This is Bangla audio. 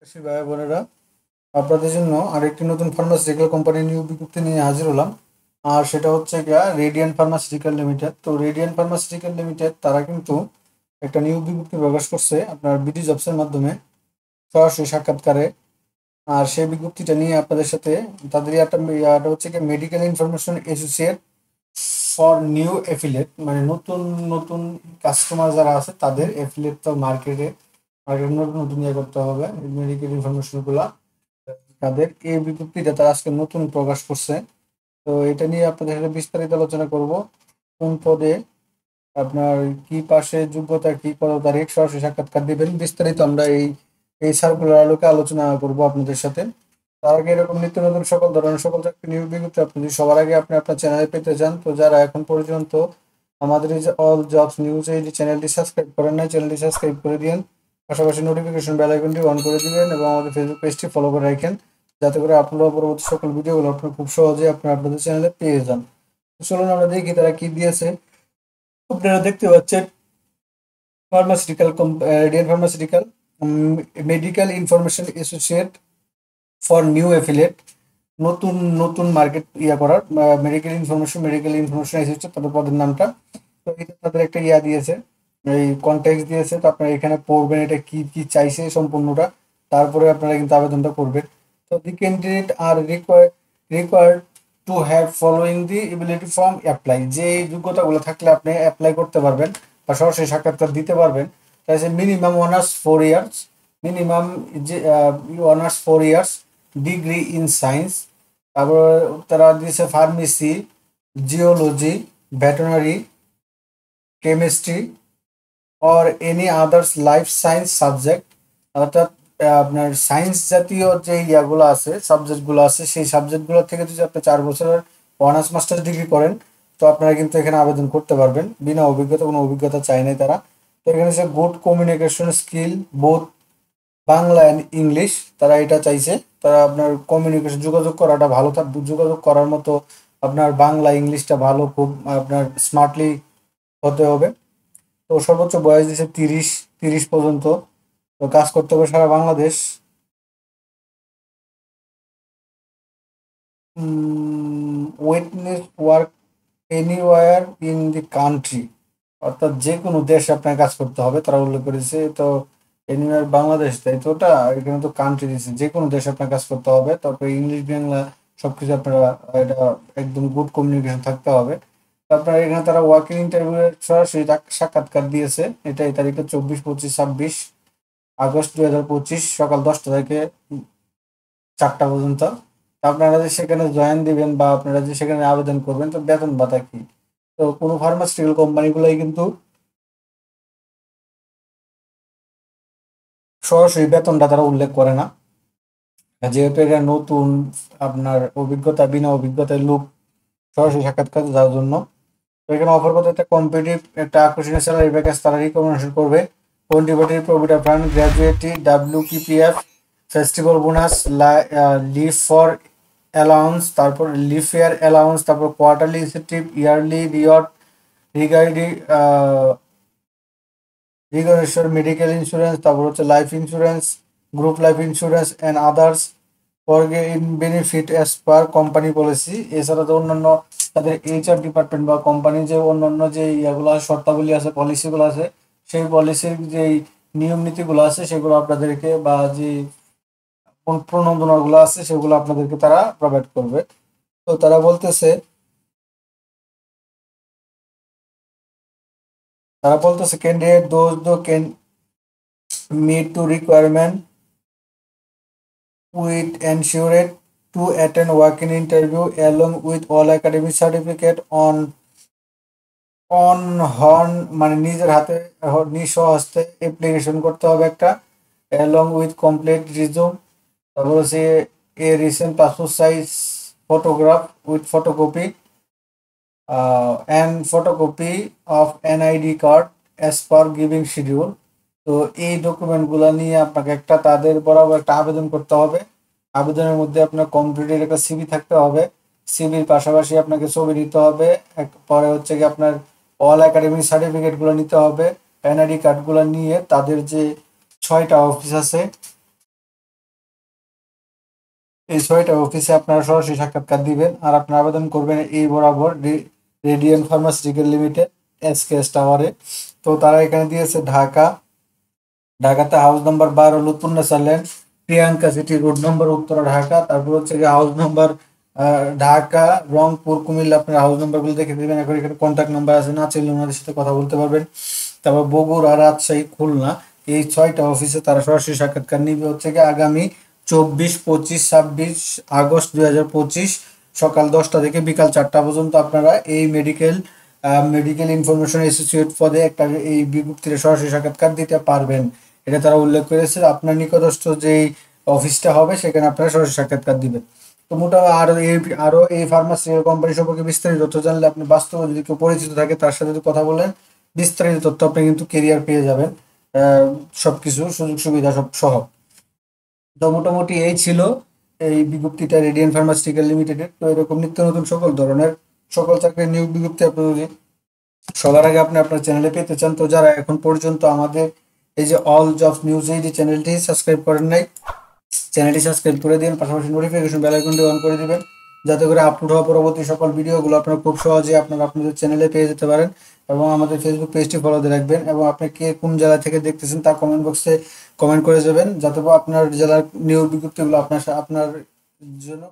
কৃষি ভাই বোনেরা, আপনাদের জন্য আরেকটি নতুন ফার্মাসিউটিক্যাল কোম্পানি নিয়োগ বিজ্ঞপ্তি নিয়ে হাজির হলাম। আর সেটা হচ্ছে গিয়া রেডিয়ান ফার্মাসিউটিক্যাল লিমিটেড। তো রেডিয়ান ফার্মাসিউটিক্যাল লিমিটেড তারা কিন্তু একটা নিয়োগ বিজ্ঞপ্তি প্রকাশ করছে আপনার বিডি জবসের মাধ্যমে সরাসরি সাক্ষাৎকারে। আর সেই বিজ্ঞপ্তিটা নিয়ে আপনাদের সাথে তাদের একটা ইয়াটা হচ্ছে কি medical information associate for new affiliate, মানে নতুন নতুন কাস্টমার যারা আছে তাদের এফিলিয়েট তো মার্কেটে নতুন নতুন ইয়ে করতে হবে মেডিকেল ইনফরমেশন গুলা তাদের। এই বিজ্ঞপ্তিটা তারা আজকে নতুন প্রকাশ করছে। তো এটা নিয়ে আপনাদের সাথে বিস্তারিত আলোচনা করব। কোন পদে আপনার কি পাশে যোগ্যতা, কি কত তারিখ সরাসরি সাক্ষাৎকার দিবেন, বিস্তারিত আমরা এই সার্কুলার আলোকে আলোচনা করব আপনাদের সাথে। তার আগে এরকম নিত্য নতুন সকল ধরনের সকল চাকরি নিয়োগ বিজ্ঞপ্তি আপনি যদি সবার আগে আপনি আপনার চ্যানেলে পেতে চান, তো যারা এখন পর্যন্ত আমাদের এই যে অল জবস নিউজ এই যে চ্যানেলটি সাবস্ক্রাইব করেন নাই, চ্যানেলটি সাবস্ক্রাইব করে দিন। পাশাপাশি নোটিফিকেশন বেল আইকনটি অন করে দিবেন এবং আমাদের ফেসবুক পেজটি ফলো করে রাখেন, যাতে করে আপলোড হওয়া পরবর্তী সকল ভিডিওগুলো আপনার খুব সহজে আপনাদের চ্যানেলে পেয়ে যান। তো চলুন আমরা দেখি তারা কি দিয়েছে। আপনারা দেখতে পাচ্ছেন pharmaceutical radian pharmaceutical medical information associate for new affiliate, নতুন নতুন মার্কেট ইয়া করার মেডিকেল ইনফরমেশন এসেছে তাদের পদের নামটা। তো এটা তাদের একটা ইয়া দিয়েছে, এই কন্টেক্সট দিয়েছে। তো আপনারা এখানে পড়বেন এটা কি কি চাইছে সম্পূর্ণটা, তারপরে আপনারা কিন্তু আবেদনটা করবেন। তো the candidate R required to have following the ability form apply, যে এই যোগ্যতাগুলো থাকলে আপনি অ্যাপ্লাই করতে পারবেন বা সরাসরি সাক্ষাৎকার দিতে পারবেন। তাই মিনিমাম অনার্স 4 ইয়ার্স, মিনিমাম যে honours 4 years, degree in science. তারপর তারা দিয়েছে pharmacy, geology, veterinary, chemistry or any others life science subject. অর্থাৎ আপনার সায়েন্স জাতীয় যে ইয়াগুলো আছে, সাবজেক্টগুলো আছে, সেই সাবজেক্টগুলো থেকে যদি আপনি 4 বছরের অনার্স মাস্টার্স ডিগ্রি করেন, তো আপনারা কিন্তু এখানে আবেদন করতে পারবেন বিনা অভিজ্ঞতা, কোনো অভিজ্ঞতা চাই নাই তারা। তো এখানে হচ্ছে good communication skill both Bangla and English, তারা এটা চাইছে। তারা আপনার কমিউনিকেশন যোগাযোগ করাটা ভালো, যোগাযোগ করার মতো আপনার বাংলা ইংলিশটা ভালো, খুব আপনার স্মার্টলি হতে হবে। তো সর্বোচ্চ বয়স দিচ্ছে 30 পর্যন্ত। তো কাজ করতে হবে সারা Bangladesh. Witness work anywhere in the country, অর্থাৎ যে কোনো দেশে আপনার কাজ করতে হবে তারা উল্লেখ করেছে। তো এনিওয়ার বাংলাদেশ, তাই তো ওটা এখানে তো কান্ট্রি দিয়েছে, যে কোনো দেশে আপনার কাজ করতে হবে। তারপরে ইংলিশ বাংলা সবকিছু আপনারা এটা একদম গুড কমিউনিকেশন থাকতে হবে। তারপরে এখানে তারা ওয়ার্কিং ইন্টারভিউ সরাসরি সাক্ষাৎকার দিয়েছে। এটা এই তারিখে 24, 25, 26 আগস্ট 2025 সকাল 10টা থেকে 4টা পর্যন্ত। তো আপনারা যে সেখানে জয়েন দিবেন বা আপনারা যে সেখানে আবেদন করবেন, তো বেতন ভাতা কি, তো কোনো ফার্মাসিউটিক্যাল কোম্পানিগুলোই কিন্তু সরাসরি বেতনটা তারা উল্লেখ করে না, যেহেতু এটা নতুন আপনার অভিজ্ঞতা, বিনা অভিজ্ঞতার লোক সরাসরি সাক্ষাৎকার যাওয়ার জন্য। তো এখানে অফার করতে একটা কম্পিটিভ একটা আকর্ষণীয় স্যালারি প্যাকেজ তারা রিকমেন্ডেশন করবে। Contributory provident fund, gratuity, WPPF, festival bonus, leave for allowance, তারপর লিভ ফেয়ার অ্যালাউন্স, তারপর কোয়ার্টারলি ইনসেন্টিভ, ইয়ারলি রিওয়ার্ড, রিগার্ডি রিগারেশন, মেডিকেল ইন্স্যুরেন্স, তারপর হচ্ছে life insurance, group life insurance and others fringe benefit as per company policy. এছাড়া তো অন্যান্য তাদের এইচআর ডিপার্টমেন্ট বা কোম্পানির যে অন্যান্য যে ইয়াগুলো আছে, শর্তাবলী আছে, পলিসিগুলো আছে, সেই পলিসির যেই নিয়ম নীতিগুলো আছে সেগুলো আপনাদেরকে বা যে প্রণোদনাগুলো আছে সেগুলো আপনাদেরকে তারা প্রোভাইড করবে। তো তারা বলতেছে ক্যান্ডিডেট দোজ দো can meet to requirement with ensured to attend working interview along with all academic certificate on horn, মানে নিজের হাতে নিজ হস্তে অ্যাপ্লিকেশন করতে হবে একটা, along with complete resume। তারপর হচ্ছে a recent passport size photograph with photocopy and photocopy of NID card as per giving schedule. তো এই ডকুমেন্টগুলো নিয়ে আপনাকে একটা তাদের বরাবর একটা আবেদন করতে হবে। আবেদনের মধ্যে আপনার কমপ্লিটের একটা সিভি থাকতে হবে। সিভির পাশাপাশি আপনাকে ছবি নিতে হবে। পরে হচ্ছে কি আপনার অল একাডেমিক সার্টিফিকেটগুলো নিতে হবে। এনআইডি কার্ডগুলো নিয়ে তাদের যে 6টা অফিস আছে এই 6টা অফিসে আপনারা সরাসরি সাক্ষাৎকার দিবেন আর আপনারা আবেদন করবেন এই বরাবর রেডিয়ান ফার্মাসিউটিক্যাল লিমিটেড এসকেএস টাওয়ারে। তো তারা এখানে দিয়েছে ঢাকাতে হাউস নাম্বার 12 লুৎফুন নেছার lane, Priyanka city road number Uttara Dhaka. তারপর হচ্ছে গিয়ে হাউস নাম্বার ঢাকা, রংপুর, কুমিল্লা। আপনার হাউস নাম্বারগুলো দেখে দেবেন। এখন এখানে কন্ট্যাক্ট নাম্বার আছে, না চাইলে ওনাদের সাথে কথা বলতে পারবেন। তারপর বগুড়া, রাজশাহী, খুলনা, এই 6টা অফিসে তারা সরাসরি সাক্ষাৎকার নিবে হচ্ছে গিয়ে আগামী 24, 25, 26 আগস্ট 2025 সকাল 10টা থেকে বিকাল 4টা পর্যন্ত আপনারা এই মেডিকেল ইনফরমেশন অ্যাসোসিয়েট পদে একটা এই বিজ্ঞপ্তিতে সরাসরি সাক্ষাৎকার দিতে পারবেন। এটা তারা উল্লেখ করেছে। আপনার নিকটস্থ যেই অফিসটা হবে সেখানে আপনারা সরাসরি সাক্ষাৎকার দিবেন। তো মোটামুটি আরো এই ফার্মাসিউটিক্যাল কোম্পানি সম্পর্কে বিস্তারিত তথ্য জানলে, আপনি বাস্তবে যদি কেউ পরিচিত থাকে তার সাথে যদি কথা বলেন, বিস্তারিত তথ্য আপনি কিন্তু কেরিয়ার পেয়ে যাবেন, সবকিছু সুযোগ সুবিধা সব সহ। তো মোটামুটি এই ছিল এই বিজ্ঞপ্তিটা রেডিয়েন্ট ফার্মাসিউটিক্যাল লিমিটেডের। তো এরকম নিত্য নতুন সকল চাকরির নিয়োগ বিজ্ঞপ্তি আপনি যদি সবার আগে আপনি আপনার চ্যানেলে পেতে চান, তো যারা এখন পর্যন্ত আমাদের এই যে অল জবস নিউজ এই যে চ্যানেলটি সাবস্ক্রাইব করেন নাই, চ্যানেলটি সাবস্ক্রাইব করে দিন, পাশাপাশি নোটিফিকেশন বেল আইকনটি অন করে দিবেন, যাতে করে আপলোড হওয়া পরবর্তী সকল ভিডিওগুলো আপনারা খুব সহজে আপনাদের চ্যানেলে পেয়ে যেতে পারেন। এবং আমাদের ফেসবুক পেজটি ফলো দিয়ে রাখবেন। এবং আপনি কে কোন জেলা থেকে দেখতেছেন তা কমেন্ট বক্সে কমেন্ট করে যাবেন, যাতে আপনার জেলার নিয়োগ বিজ্ঞপ্তিগুলো আপনার জন্য